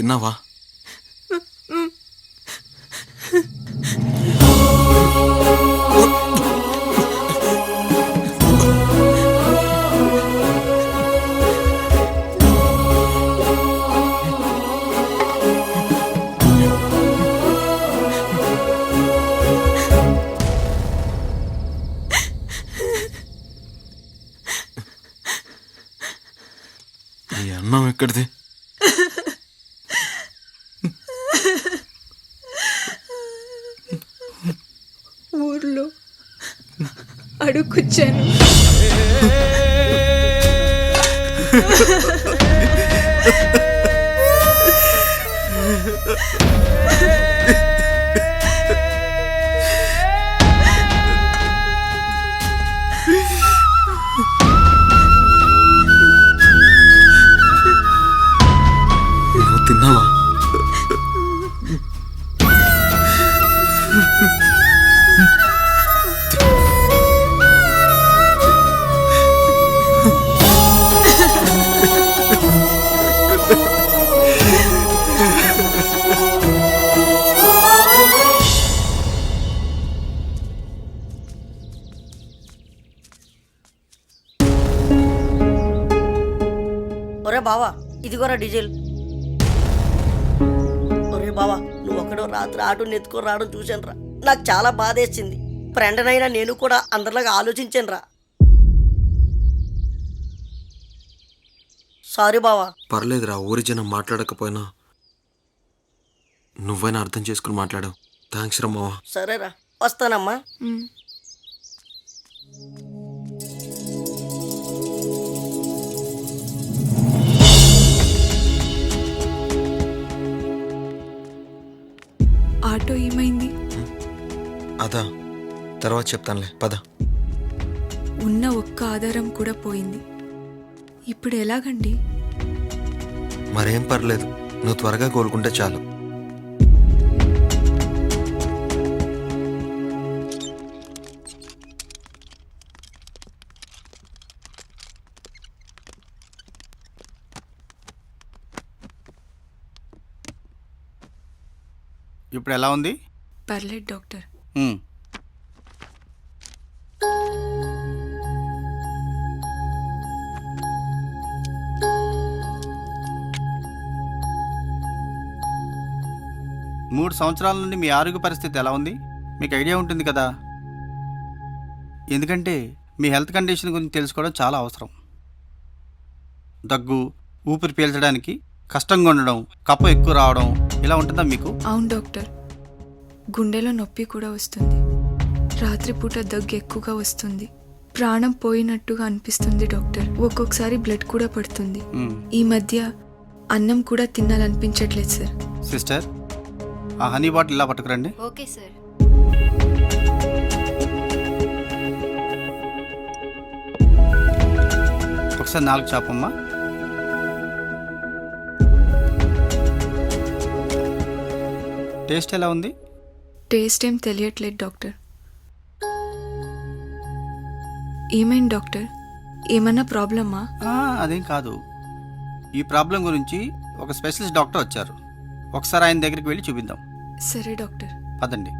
తిన్నావా? ఈ అన్నం ఎక్కడిది? ఊర్లో అడుక్కొచ్చాను. నువ్వు తిన్నావా? ఒరే బావా, ఇదిగోరా డీజిల్. ఒరే బావా, నువ్వు ఒక్కడో రాత్రి ఆటోని ఎత్తుకొని రావడం చూశాను రా. నాకు చాలా బాధేసింది. ఫ్రెండ్నైనా నేను కూడా అందరిలాగా ఆలోచించాను రా. సారీ బావా. పర్లేదురా, ఊరి జనం మాట్లాడకపోయినా నువ్వైనా అర్థం చేసుకుని మాట్లాడావు. థ్యాంక్స్ రా మావా. సరేరా, వస్తానమ్మా. ఆటో ఏమైంది? అదా తర్వాత చెప్తానులే, పద. ఉన్న ఒక్క ఆధారం కూడా పోయింది. ఇప్పుడు ఎలాగండి? మరేం పర్లేదు, నువ్వు త్వరగా కోలుకుంటే చాలు. ఇప్పుడు ఎలా ఉంది? పర్లేదు డాక్టర్. మూడు సంవత్సరాల నుండి మీ ఆరోగ్య పరిస్థితి ఎలా ఉంది? మీకు ఐడియా ఉంటుంది కదా. ఎందుకంటే మీ హెల్త్ కండిషన్ గురించి తెలుసుకోవడం చాలా అవసరం. దగ్గు, ఊపిరి పీల్చడానికి కష్టంగా ఉండడం, కఫం ఎక్కువ రావడం ఇలా ఉంటుందా మీకు? అవును డాక్టర్, గుండెలో నొప్పి కూడా వస్తుంది. రాత్రిపూట దగ్గు ఎక్కువగా వస్తుంది. ప్రాణం పోయినట్టుగా అనిపిస్తుంది డాక్టర్. ఒక్కొక్కసారి బ్లడ్ కూడా పడుతుంది. ఈ మధ్య అన్నం కూడా తినాలనిపించట్లేదు సార్. సిస్టర్, ఆ హనీ బాటిల్ ఇలా పట్టుకురండి. Okay sir. ఒకసారి 4 చాపమ్మా. టేస్ట్ ఎలా ఉంది? టేస్ట్ ఏం తెలియట్లేదు డాక్టర్. ఏమైంది డాక్టర్? ఏమన్నా ప్రాబ్లమా? అదేం కాదు. ఈ ప్రాబ్లం గురించి ఒక స్పెషలిస్ట్ డాక్టర్ వచ్చారు. ఒకసారి ఆయన దగ్గరికి వెళ్ళి చూపిద్దాం. సరే డాక్టర్, పదండి.